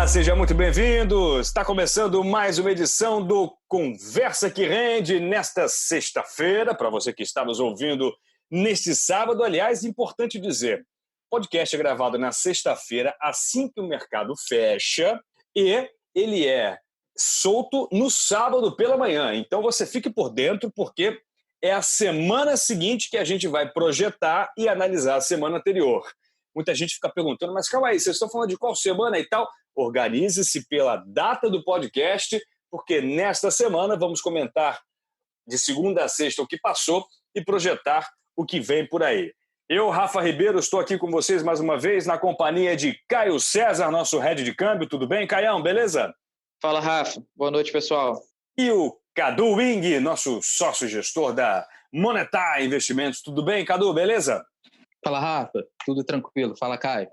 Olá, seja muito bem-vindo. Está começando mais uma edição do Conversa que Rende nesta sexta-feira, para você que está nos ouvindo neste sábado. Aliás, importante dizer, o podcast é gravado na sexta-feira, assim que o mercado fecha, e ele é solto no sábado pela manhã. Então você fique por dentro, porque é a semana seguinte que a gente vai projetar e analisar a semana anterior. Muita gente fica perguntando, mas calma aí, vocês estão falando de qual semana e tal? Organize-se pela data do podcast, porque nesta semana vamos comentar de segunda a sexta o que passou e projetar o que vem por aí. Eu, Rafa Ribeiro, estou aqui com vocês mais uma vez na companhia de Caio César, nosso head de câmbio. Tudo bem, Caião? Beleza? Fala, Rafa. Boa noite, pessoal. E o Cadu Wing, nosso sócio-gestor da Monetar Investimentos. Tudo bem, Cadu? Beleza? Fala, Rafa. Tudo tranquilo. Fala, Caio.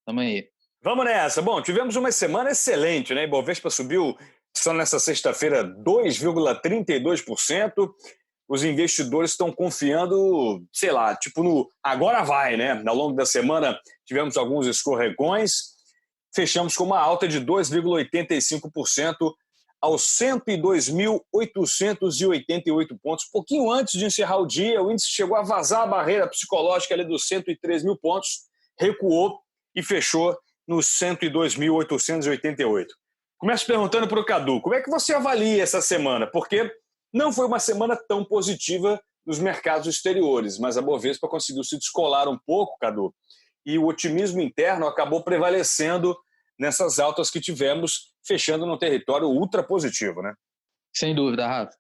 Tamo aí. Vamos nessa. Bom, tivemos uma semana excelente, né? Ibovespa subiu só nessa sexta-feira 2,32%. Os investidores estão confiando, sei lá, tipo no agora vai, né? Ao longo da semana tivemos alguns escorregões. Fechamos com uma alta de 2,85% aos 102.888 pontos. Pouquinho antes de encerrar o dia, o índice chegou a vazar a barreira psicológica ali dos 103 mil pontos, recuou e fechou nos 102.888. Começo perguntando para o Cadu, como é que você avalia essa semana? Porque não foi uma semana tão positiva nos mercados exteriores, mas a Bovespa conseguiu se descolar um pouco, Cadu, e o otimismo interno acabou prevalecendo nessas altas que tivemos, fechando num território ultra positivo, né? Sem dúvida, Rafa.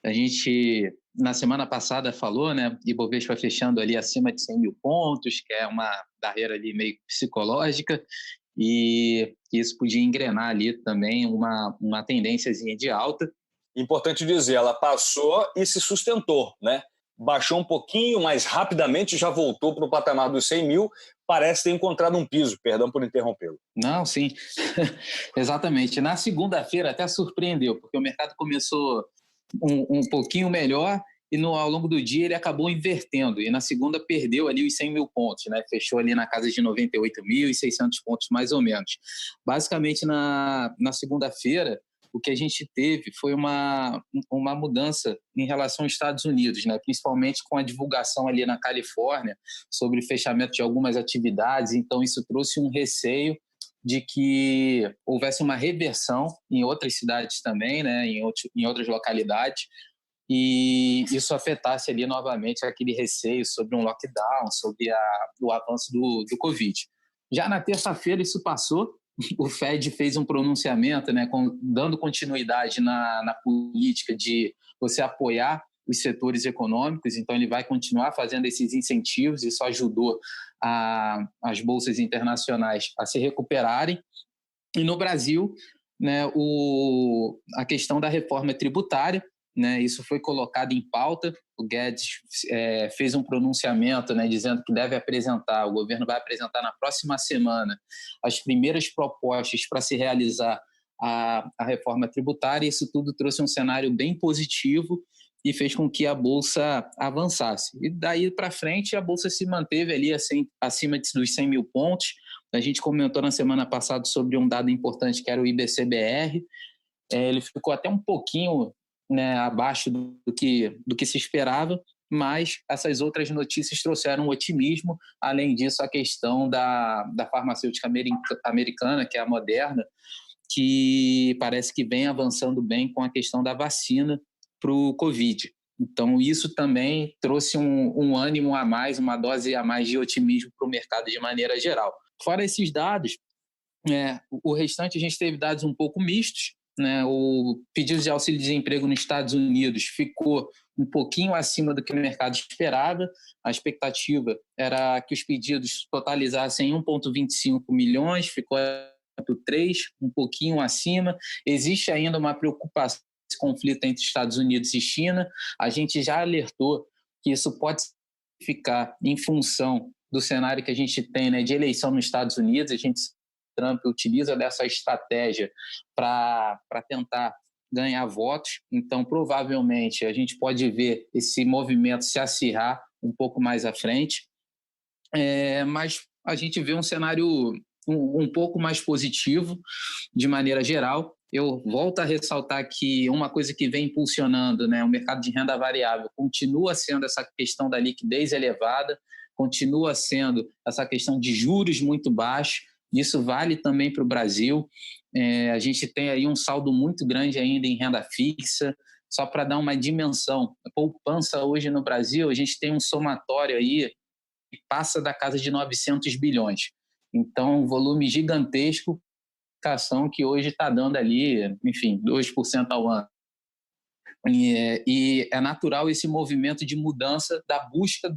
A gente, na semana passada, falou, né? Ibovespa fechando ali acima de 100 mil pontos, que é uma barreira ali meio psicológica, e isso podia engrenar ali também uma tendênciazinha de alta. Importante dizer, ela passou e se sustentou, né? Baixou um pouquinho, mas rapidamente já voltou para o patamar dos 100 mil, parece ter encontrado um piso, perdão por interrompê-lo. Não, sim, exatamente. Na segunda-feira até surpreendeu, porque o mercado começou um pouquinho melhor e ao longo do dia ele acabou invertendo, e na segunda perdeu ali os 100 mil pontos, né? Fechou ali na casa de 98.600 pontos mais ou menos. Basicamente na segunda-feira o que a gente teve foi uma mudança em relação aos Estados Unidos, né? Principalmente com a divulgação ali na Califórnia sobre o fechamento de algumas atividades. Então, isso trouxe um receio de que houvesse uma reversão em outras cidades também, né? Em outras localidades, e isso afetasse ali novamente aquele receio sobre um lockdown, sobre o avanço do Covid. Já na terça-feira isso passou. O Fed fez um pronunciamento, né, dando continuidade na política de você apoiar os setores econômicos, então ele vai continuar fazendo esses incentivos. Isso ajudou as bolsas internacionais a se recuperarem. E no Brasil, né, a questão da reforma tributária, né, isso foi colocado em pauta. O Guedes fez um pronunciamento, né, dizendo que o governo vai apresentar na próxima semana as primeiras propostas para se realizar a reforma tributária. Isso tudo trouxe um cenário bem positivo e fez com que a Bolsa avançasse. E daí para frente a Bolsa se manteve ali acima dos 100 mil pontos. A gente comentou na semana passada sobre um dado importante que era o IBC-BR. Ele ficou até um pouquinho, né, abaixo do que se esperava, mas essas outras notícias trouxeram otimismo. Além disso, a questão da farmacêutica americana, que é a Moderna, que parece que vem avançando bem com a questão da vacina para o Covid. Então, isso também trouxe um ânimo a mais, uma dose a mais de otimismo para o mercado de maneira geral. Fora esses dados, o restante a gente teve dados um pouco mistos, né? O pedido de auxílio-desemprego nos Estados Unidos ficou um pouquinho acima do que o mercado esperava. A expectativa era que os pedidos totalizassem 1,25 milhões, ficou 3, um pouquinho acima. Existe ainda uma preocupação com esse conflito entre Estados Unidos e China. A gente já alertou que isso pode ficar em função do cenário que a gente tem, né, de eleição nos Estados Unidos. Trump utiliza dessa estratégia para tentar ganhar votos. Então, provavelmente, a gente pode ver esse movimento se acirrar um pouco mais à frente. Mas a gente vê um cenário um pouco mais positivo de maneira geral. Eu volto a ressaltar que uma coisa que vem impulsionando, né, o mercado de renda variável continua sendo essa questão da liquidez elevada, continua sendo essa questão de juros muito baixos. Isso vale também para o Brasil. A gente tem aí um saldo muito grande ainda em renda fixa. Só para dar uma dimensão, a poupança hoje no Brasil, a gente tem um somatório aí que passa da casa de 900 bilhões. Então, um volume gigantesco que hoje está dando ali, enfim, 2% ao ano. E é natural esse movimento de mudança da busca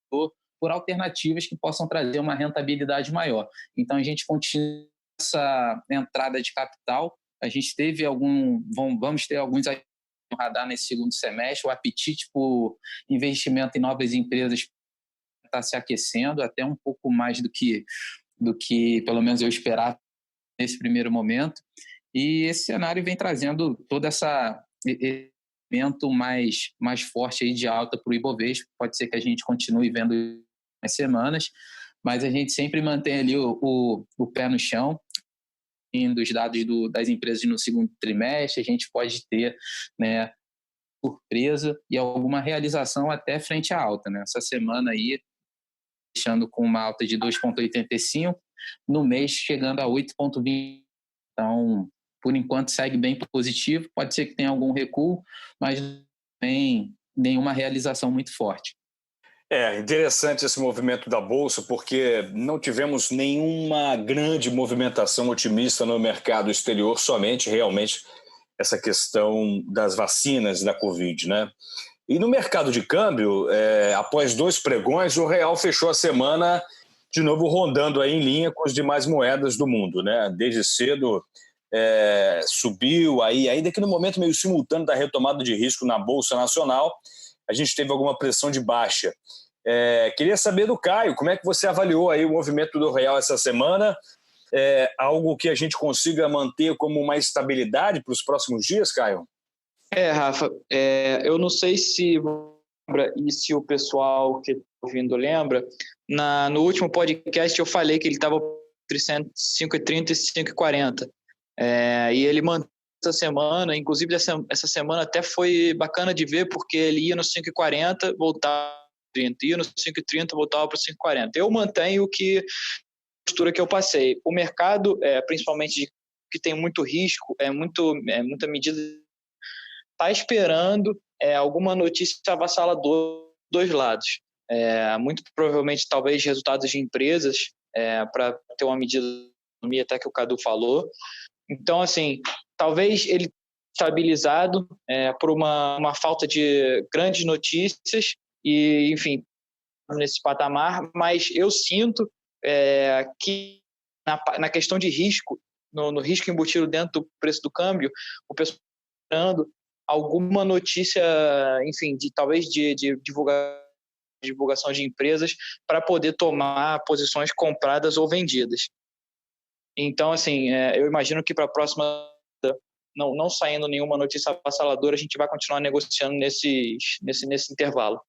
por alternativas que possam trazer uma rentabilidade maior. Então, a gente continua essa entrada de capital. A gente teve vamos ter alguns no radar nesse segundo semestre. O apetite por investimento em novas empresas está se aquecendo até um pouco mais do que pelo menos eu esperava nesse primeiro momento. E esse cenário vem trazendo todo esse elemento mais forte aí de alta para o Ibovespa. Pode ser que a gente continue vendo nas semanas, mas a gente sempre mantém ali o pé no chão. Dos dados das empresas no segundo trimestre, a gente pode ter, né, surpresa e alguma realização até frente à alta, né? Essa semana aí, fechando com uma alta de 2,85, no mês chegando a 8,20. Então, por enquanto, segue bem positivo. Pode ser que tenha algum recuo, mas não tem nenhuma realização muito forte. Interessante esse movimento da Bolsa, porque não tivemos nenhuma grande movimentação otimista no mercado exterior, somente realmente essa questão das vacinas da Covid, né? E no mercado de câmbio, após 2 pregões, o real fechou a semana de novo rondando aí em linha com as demais moedas do mundo, né? Desde cedo subiu, ainda que no momento meio simultâneo da retomada de risco na Bolsa Nacional, a gente teve alguma pressão de baixa. Queria saber do Caio, como é que você avaliou aí o movimento do real essa semana? Algo que a gente consiga manter como uma estabilidade para os próximos dias, Caio? Rafa, eu não sei se lembra e se o pessoal que está ouvindo lembra, no último podcast eu falei que ele estava entre 5,30 e 5,40. E ele manteve essa semana, inclusive essa semana até foi bacana de ver, porque ele ia no 5,40, voltava para 30, ia no 5,30, voltava para 5,40. Eu mantenho a postura que eu passei. O mercado, principalmente que tem muito risco, muita medida, está esperando alguma notícia avassaladora dos dois lados. Muito provavelmente, talvez, resultados de empresas para ter uma medida de economia, até que o Cadu falou. Então, assim, talvez ele estabilizado por uma falta de grandes notícias e, enfim, nesse patamar, mas eu sinto que na questão de risco, no risco embutido dentro do preço do câmbio, o pessoal está esperando alguma notícia, enfim, talvez de divulgação de empresas para poder tomar posições compradas ou vendidas. Então, assim, eu imagino que para a próxima, não saindo nenhuma notícia avassaladora, a gente vai continuar negociando nesse intervalo.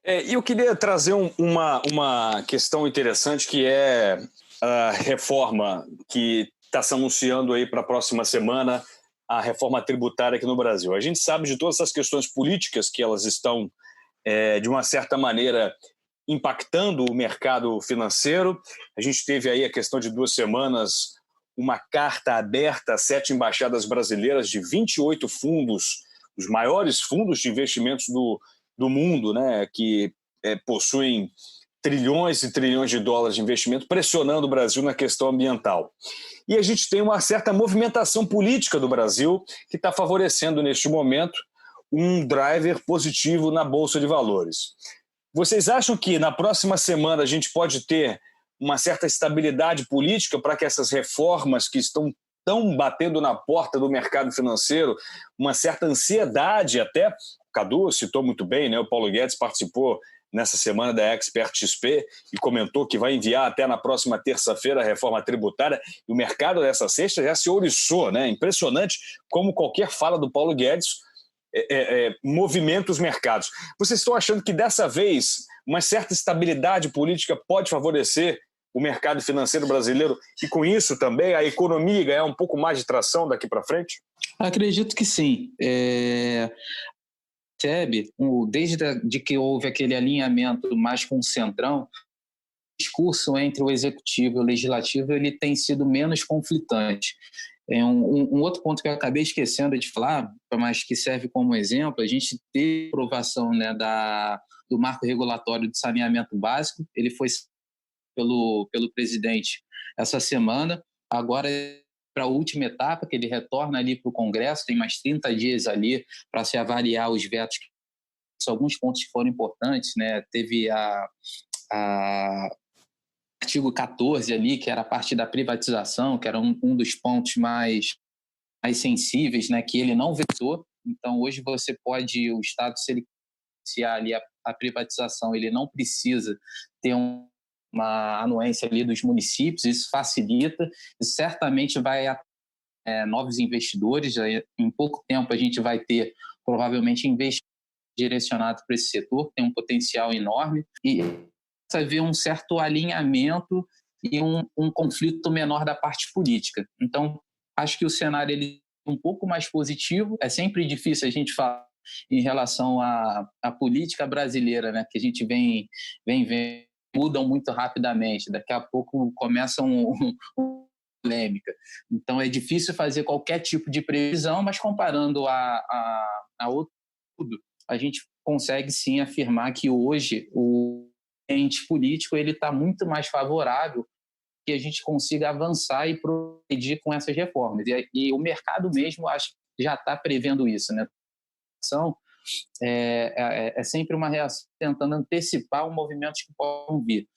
E eu queria trazer uma questão interessante, que é a reforma que está se anunciando aí para a próxima semana, a reforma tributária aqui no Brasil. A gente sabe de todas essas questões políticas que elas estão, de uma certa maneira, impactando o mercado financeiro. A gente teve aí a questão de 2 semanas, uma carta aberta a 7 embaixadas brasileiras de 28 fundos, os maiores fundos de investimentos do mundo, né, que possuem trilhões e trilhões de dólares de investimento, pressionando o Brasil na questão ambiental. E a gente tem uma certa movimentação política do Brasil que está favorecendo, neste momento, um driver positivo na Bolsa de Valores. Vocês acham que na próxima semana a gente pode ter uma certa estabilidade política para que essas reformas que estão tão batendo na porta do mercado financeiro, uma certa ansiedade até, o Cadu citou muito bem, né? O Paulo Guedes participou nessa semana da Expert XP e comentou que vai enviar até na próxima terça-feira a reforma tributária, e o mercado dessa sexta já se ouriçou, né? Impressionante como qualquer fala do Paulo Guedes movimenta os mercados. Vocês estão achando que dessa vez uma certa estabilidade política pode favorecer o mercado financeiro brasileiro e, com isso, também a economia ganhar um pouco mais de tração daqui para frente? Acredito que sim. Desde que houve aquele alinhamento mais com o Centrão, o discurso entre o Executivo e o Legislativo ele tem sido menos conflitante. Um outro ponto que eu acabei esquecendo de falar, mas que serve como exemplo, a gente teve a aprovação, né, do marco regulatório de saneamento básico, ele foi pelo presidente essa semana, agora para a última etapa, que ele retorna ali para o Congresso, tem mais 30 dias ali para se avaliar os vetos, alguns pontos que foram importantes, né? Teve artigo 14 ali, que era a parte da privatização, que era um dos pontos mais sensíveis, né, que ele não vetou. Então, hoje o Estado, se ele iniciar ali a privatização, ele não precisa ter uma anuência ali dos municípios, isso facilita, isso certamente vai novos investidores, em pouco tempo a gente vai ter provavelmente investimento direcionado para esse setor, tem um potencial enorme, e vai haver um certo alinhamento e um conflito menor da parte política. Então, acho que o cenário ele é um pouco mais positivo, é sempre difícil a gente falar em relação à política brasileira, né, que a gente vem mudam muito rapidamente, daqui a pouco começa uma polêmica. Então é difícil fazer qualquer tipo de previsão, mas comparando a outro tudo, a gente consegue sim afirmar que hoje o ambiente político ele está muito mais favorável que a gente consiga avançar e progredir com essas reformas. E o mercado mesmo acho que já está prevendo isso, né? É sempre uma reação tentando antecipar os movimentos que podem vir.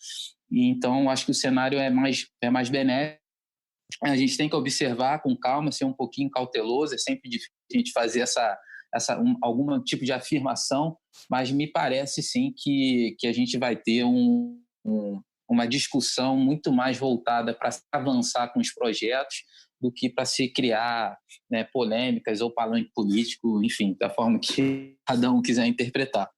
E então, acho que o cenário é mais benéfico. A gente tem que observar com calma, ser um pouquinho cauteloso, é sempre difícil a gente fazer algum tipo de afirmação, mas me parece sim que a gente vai ter uma discussão muito mais voltada para avançar com os projetos do que para se criar, né, polêmicas ou palanque político, enfim, da forma que cada um quiser interpretar.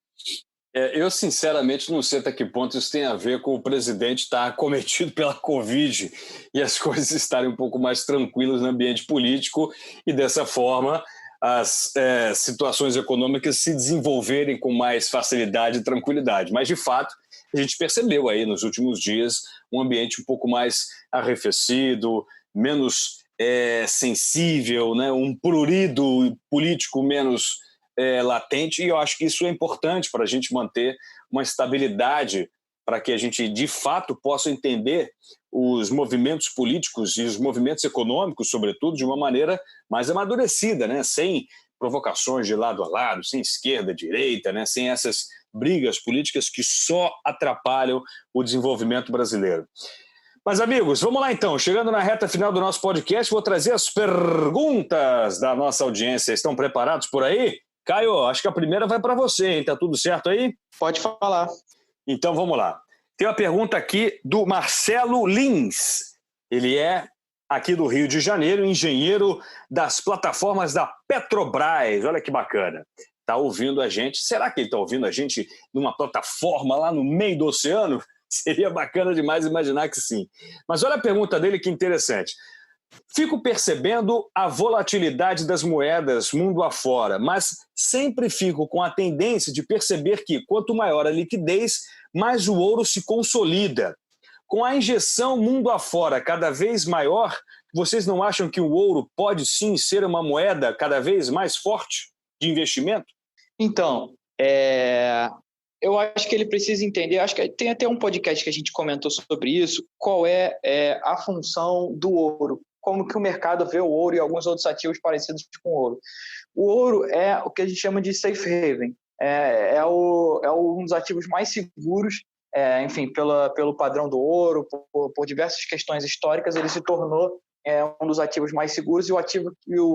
Eu, sinceramente, não sei até que ponto isso tem a ver com o presidente estar acometido pela Covid e as coisas estarem um pouco mais tranquilas no ambiente político e, dessa forma, as situações econômicas se desenvolverem com mais facilidade e tranquilidade. Mas, de fato, a gente percebeu aí nos últimos dias um ambiente um pouco mais arrefecido, menos sensível, né? Um prurido político menos latente, e eu acho que isso é importante para a gente manter uma estabilidade, para que a gente, de fato, possa entender os movimentos políticos e os movimentos econômicos, sobretudo, de uma maneira mais amadurecida, né? Sem provocações de lado a lado, sem esquerda, direita, né? Sem essas brigas políticas que só atrapalham o desenvolvimento brasileiro. Mas, amigos, vamos lá então. Chegando na reta final do nosso podcast, vou trazer as perguntas da nossa audiência. Estão preparados por aí? Caio, acho que a primeira vai para você, hein? Tá tudo certo aí? Pode falar. Então, vamos lá. Tem uma pergunta aqui do Marcelo Lins. Ele é aqui do Rio de Janeiro, engenheiro das plataformas da Petrobras. Olha que bacana. Está ouvindo a gente. Será que ele está ouvindo a gente numa plataforma lá no meio do oceano? Seria bacana demais imaginar que sim. Mas olha a pergunta dele, que interessante. Fico percebendo a volatilidade das moedas mundo afora, mas sempre fico com a tendência de perceber que, quanto maior a liquidez, mais o ouro se consolida. Com a injeção mundo afora cada vez maior, vocês não acham que o ouro pode sim ser uma moeda cada vez mais forte de investimento? Então, eu acho que ele precisa entender, acho que tem até um podcast que a gente comentou sobre isso, qual é a função do ouro, como que o mercado vê o ouro e alguns outros ativos parecidos com o ouro. O ouro é o que a gente chama de safe haven, um dos ativos mais seguros, enfim, pelo padrão do ouro, por diversas questões históricas, ele se tornou um dos ativos mais seguros e o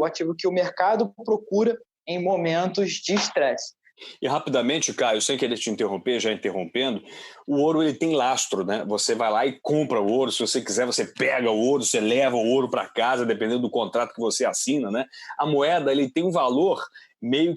ativo que o mercado procura em momentos de estresse. E rapidamente, Caio, sem querer te interromper, já interrompendo, o ouro ele tem lastro, né? Você vai lá e compra o ouro, se você quiser você pega o ouro, você leva o ouro para casa, dependendo do contrato que você assina, né? A moeda ele tem um valor meio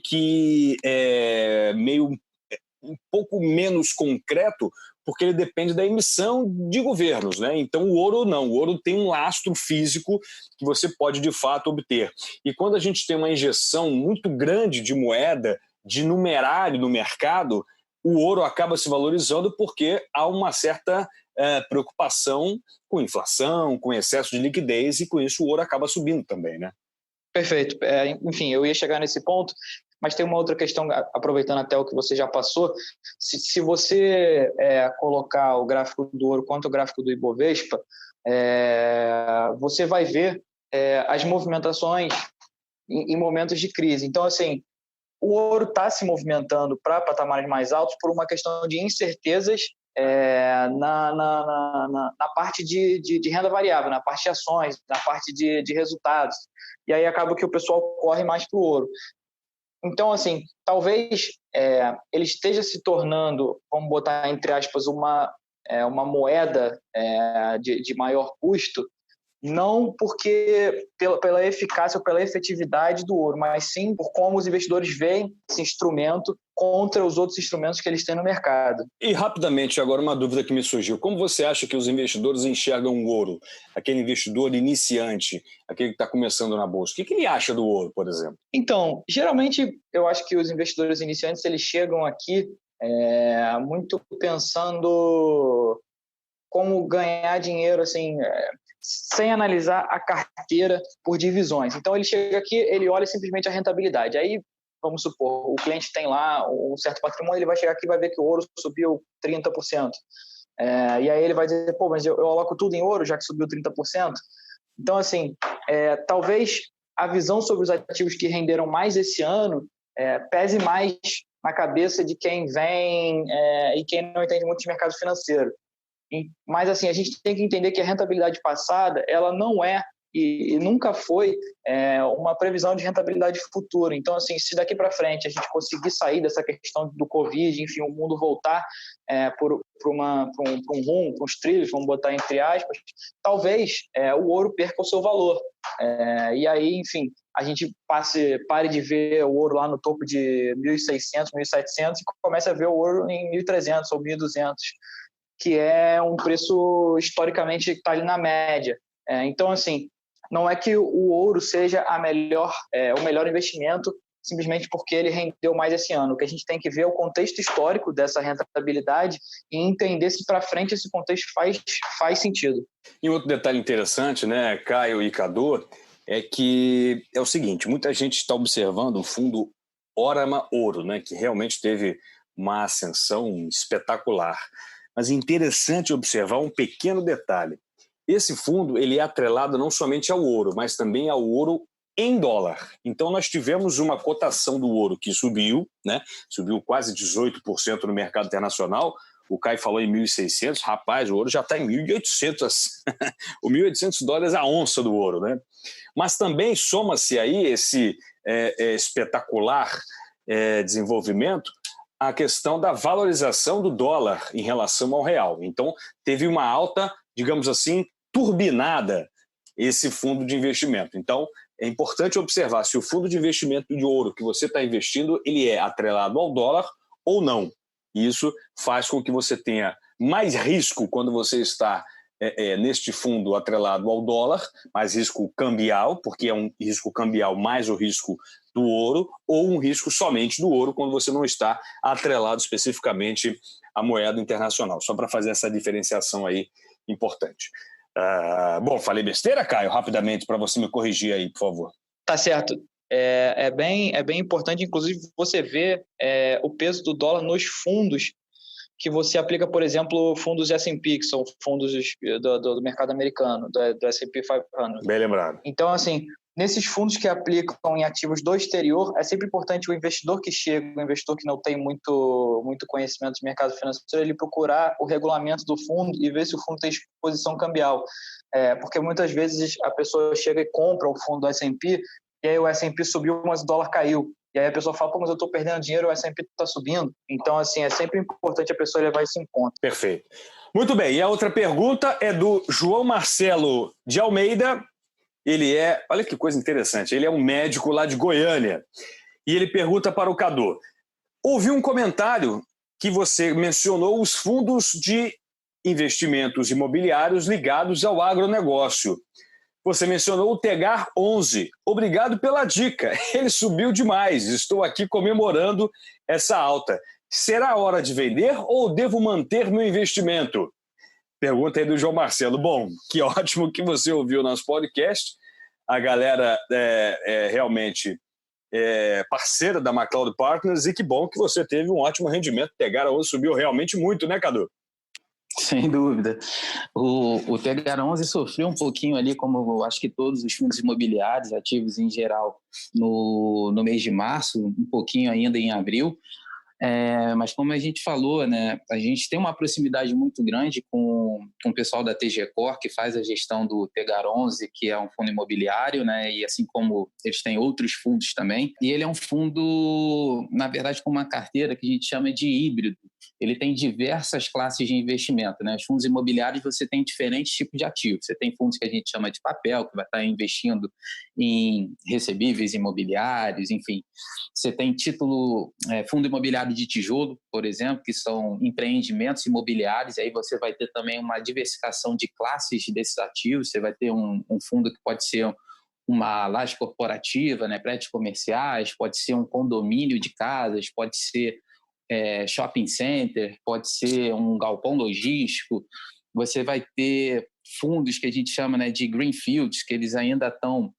um pouco menos concreto porque ele depende da emissão de governos, né? Então o ouro não, o ouro tem um lastro físico que você pode de fato obter. E quando a gente tem uma injeção muito grande de moeda, de numerário no mercado, o ouro acaba se valorizando porque há uma certa preocupação com inflação, com excesso de liquidez, e com isso o ouro acaba subindo também, né? Perfeito. Enfim, eu ia chegar nesse ponto, mas tem uma outra questão, aproveitando até o que você já passou. Se você colocar o gráfico do ouro quanto o gráfico do Ibovespa, você vai ver as movimentações em momentos de crise. Então, assim, o ouro está se movimentando para patamares mais altos por uma questão de incertezas na parte de renda variável, na parte de ações, na parte de resultados. E aí acaba que o pessoal corre mais para o ouro. Então, assim, talvez ele esteja se tornando, vamos botar entre aspas, uma moeda de maior custo, não porque pela eficácia ou pela efetividade do ouro, mas sim por como os investidores veem esse instrumento contra os outros instrumentos que eles têm no mercado. E rapidamente, agora uma dúvida que me surgiu. Como você acha que os investidores enxergam o ouro? Aquele investidor iniciante, aquele que está começando na bolsa. O que ele acha do ouro, por exemplo? Então, geralmente, eu acho que os investidores iniciantes eles chegam aqui muito pensando como ganhar dinheiro, assim, sem analisar a carteira por divisões. Então, ele chega aqui, ele olha simplesmente a rentabilidade. Aí, vamos supor, o cliente tem lá um certo patrimônio, ele vai chegar aqui e vai ver que o ouro subiu 30%. E aí ele vai dizer, pô, mas eu aloco tudo em ouro, já que subiu 30%. Então, assim, talvez a visão sobre os ativos que renderam mais esse ano pese mais na cabeça de quem vem e quem não entende muito de mercado financeiro. Mas, assim, a gente tem que entender que a rentabilidade passada, ela não é e nunca foi uma previsão de rentabilidade futura. Então, assim, se daqui para frente a gente conseguir sair dessa questão do Covid, enfim, o mundo voltar para um rumo, para uns trilhos, vamos botar entre aspas, talvez o ouro perca o seu valor. E aí, enfim, a gente pare de ver o ouro lá no topo de 1.600, 1.700 e comece a ver o ouro em 1.300 ou 1.200, que é um preço historicamente que está ali na média. Então, assim, não é que o ouro seja o melhor investimento simplesmente porque ele rendeu mais esse ano. O que a gente tem que ver é o contexto histórico dessa rentabilidade e entender se para frente esse contexto faz sentido. E outro detalhe interessante, né, Caio e Cadu, é que é o seguinte, muita gente está observando o fundo Orama Ouro, né, que realmente teve uma ascensão espetacular. Mas é interessante observar um pequeno detalhe. Esse fundo ele é atrelado não somente ao ouro, mas também ao ouro em dólar. Então nós tivemos uma cotação do ouro que subiu, né? Subiu quase 18% no mercado internacional. O Caio falou em 1.600, rapaz, o ouro já está em 1.800, o 1.800 dólares a onça do ouro, né? Mas também soma-se aí esse espetacular desenvolvimento a questão da valorização do dólar em relação ao real. Então, teve uma alta, digamos assim, turbinada esse fundo de investimento. Então, é importante observar se o fundo de investimento de ouro que você está investindo, ele é atrelado ao dólar ou não. E isso faz com que você tenha mais risco quando você está neste fundo atrelado ao dólar, mais risco cambial, porque é um risco cambial mais o risco do ouro, ou um risco somente do ouro quando você não está atrelado especificamente à moeda internacional. Só para fazer essa diferenciação aí importante. Bom, falei besteira, Caio? Rapidamente, para você me corrigir aí, por favor. Tá certo. É bem importante, inclusive, você ver o peso do dólar nos fundos que você aplica, por exemplo, fundos S&P, que são fundos do mercado americano, do S&P 500. Bem lembrado. Então, assim, nesses fundos que aplicam em ativos do exterior, é sempre importante o investidor que chega, o investidor que não tem muito conhecimento de mercado financeiro, ele procurar o regulamento do fundo e ver se o fundo tem exposição cambial. Porque muitas vezes a pessoa chega e compra o fundo do S&P, e aí o S&P subiu, mas o dólar caiu. E aí a pessoa fala, pô, mas eu estou perdendo dinheiro, o S&P está subindo. Então, assim, é sempre importante a pessoa levar isso em conta. Perfeito. Muito bem, e a outra pergunta é do João Marcelo de Almeida. Ele olha que coisa interessante, ele é um médico lá de Goiânia. E ele pergunta para o Cadu, ouvi um comentário que você mencionou os fundos de investimentos imobiliários ligados ao agronegócio. Você mencionou o Tegar 11. Obrigado pela dica. Ele subiu demais. Estou aqui comemorando essa alta. Será hora de vender ou devo manter meu investimento? Pergunta aí do João Marcelo. Bom, que ótimo que você ouviu o nosso podcast. A galera realmente parceira da MacLeod Partners, e que bom que você teve um ótimo rendimento. O Tegar 11 subiu realmente muito, né, Cadu? Sem dúvida. O Tegar 11 sofreu um pouquinho ali, como acho que todos os fundos imobiliários, ativos em geral, no mês de março, um pouquinho ainda em abril. Mas como a gente falou, né, a gente tem uma proximidade muito grande com o pessoal da TG Core, que faz a gestão do Tegar 11, que é um fundo imobiliário, né, e assim como eles têm outros fundos também. E ele é um fundo, na verdade, com uma carteira que a gente chama de híbrido. Ele tem diversas classes de investimento, né? Os fundos imobiliários, você tem diferentes tipos de ativos. Você tem fundos que a gente chama de papel, que vai estar investindo em recebíveis imobiliários, enfim. Você tem fundo imobiliário de tijolo, por exemplo, que são empreendimentos imobiliários, e aí você vai ter também uma diversificação de classes desses ativos. Você vai ter um fundo que pode ser uma laje corporativa, né? Prédios comerciais, pode ser um condomínio de casas, pode ser shopping center, pode ser um galpão logístico. Você vai ter fundos que a gente chama, né, de greenfields, que eles ainda estão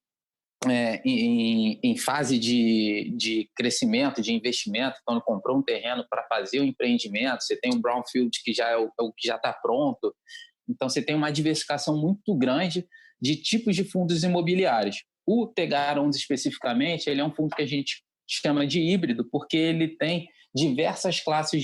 em fase de crescimento, de investimento. Então, comprou um terreno para fazer o empreendimento. Você tem um brownfield que já é o que já está pronto. Então, você tem uma diversificação muito grande de tipos de fundos imobiliários. O Tegar 11 especificamente, ele é um fundo que a gente chama de híbrido, porque ele tem diversas classes de